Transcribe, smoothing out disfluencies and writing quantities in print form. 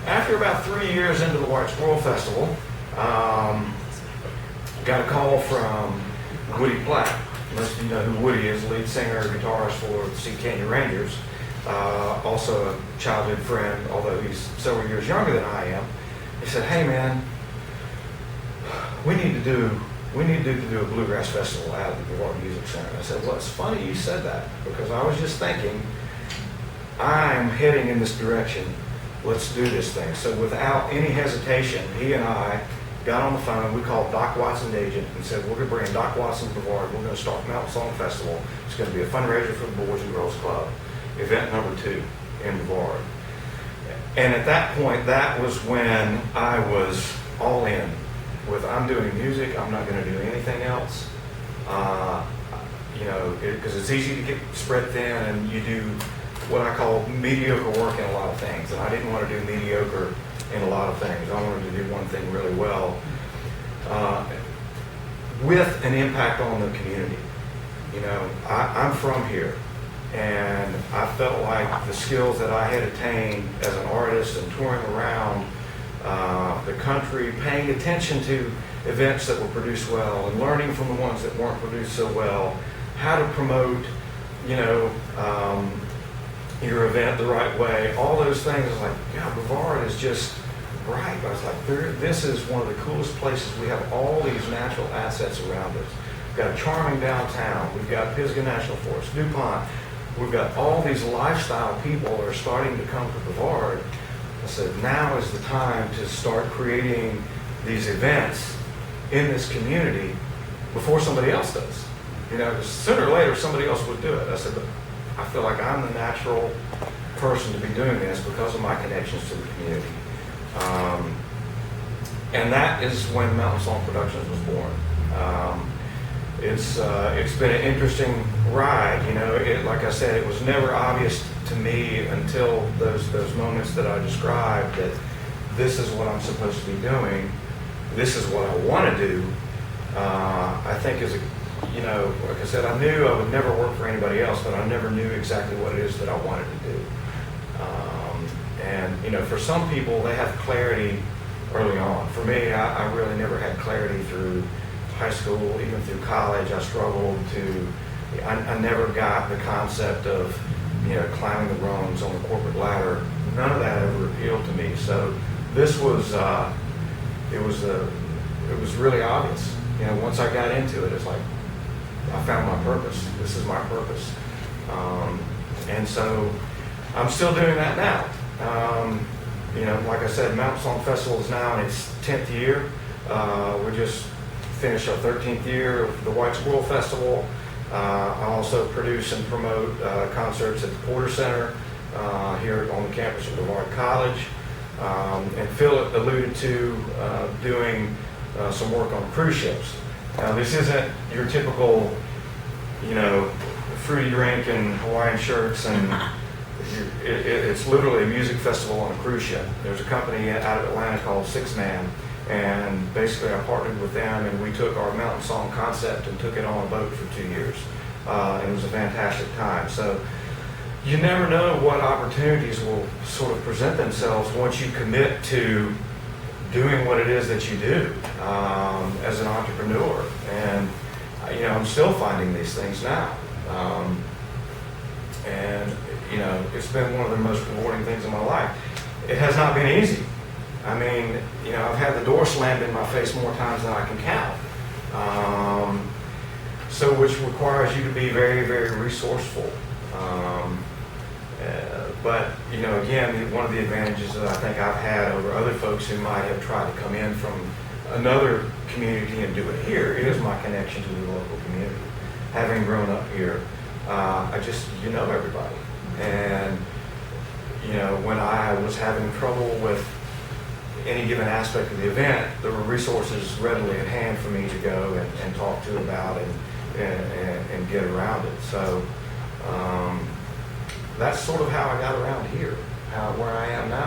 after about 3 years into the White Squirrel Festival, got a call from Woody Platt. Most of you know who Woody is, lead singer, guitarist for the Sea Canyon Rangers. Also a childhood friend, although he's several years younger than I am. He said, "Hey man, we need to do a bluegrass festival out at the Brevard Music Center." I said, "Well, it's funny you said that, because I was just thinking, I'm heading in this direction. Let's do this thing." So without any hesitation, he and I got on the phone. We called Doc Watson's agent and said, "We're going to bring Doc Watson to Brevard. We're going to start Mountain Song Festival. It's going to be a fundraiser for the Boys and Girls Club, event number 2 in Brevard." And at that point, that was when I was all in with, I'm doing music, I'm not going to do anything else. Because it's easy to get spread thin, and you do what I call mediocre work in a lot of things. And I didn't want to do mediocre in a lot of things. I wanted to do one thing really well with an impact on the community. I'm from here, and I felt like the skills that I had attained as an artist and touring around the country, paying attention to events that were produced well and learning from the ones that weren't produced so well, how to promote, your event the right way, all those things. I was like, God, Brevard is just bright. I was like, this is one of the coolest places. We have all these natural assets around us. We've got a charming downtown. We've got Pisgah National Forest, DuPont. We've got all these lifestyle people that are starting to come to Brevard. I said, now is the time to start creating these events in this community before somebody else does. Sooner or later somebody else would do it. I said, but I feel like I'm the natural person to be doing this because of my connections to the community. And that is when Mountain Song Productions was born. It's been an interesting ride. Like I said, it was never obvious to me until those moments that I described that this is what I'm supposed to be doing. This is what I want to do. I think like I said, I knew I would never work for anybody else, but I never knew exactly what it is that I wanted to do. For some people, they have clarity early on. For me, I really never had clarity through high school, even through college. I struggled I never got the concept of, climbing the rungs on the corporate ladder. None of that ever appealed to me. So this was, it was really obvious. Once I got into it, it's like, I found my purpose. This is my purpose. And so I'm still doing that now. Like I said, Mountain Song Festival is now in its 10th year. We just finished our 13th year of the White Squirrel Festival. I also produce and promote concerts at the Porter Center here on the campus of Brevard College. And Phil alluded to doing some work on cruise ships. Now, this isn't your typical, fruity drink and Hawaiian shirts, and it's literally a music festival on a cruise ship. There's a company out of Atlanta called Six Man, and basically I partnered with them, and we took our Mountain Song concept and took it on a boat for 2 years. And it was a fantastic time. So you never know what opportunities will sort of present themselves once you commit to doing what it is that you do as an entrepreneur. And I'm still finding these things now. It's been one of the most rewarding things in my life. It has not been easy. I mean, I've had the door slammed in my face more times than I can count. Which requires you to be very, very resourceful. But again, one of the advantages that I think I've had over other folks who might have tried to come in from another community and do it here is my connection to the local community. Having grown up here, I just, everybody. And, when I was having trouble with any given aspect of the event, there were resources readily at hand for me to go and talk to about and get around it. So that's sort of how I got around here, where I am now.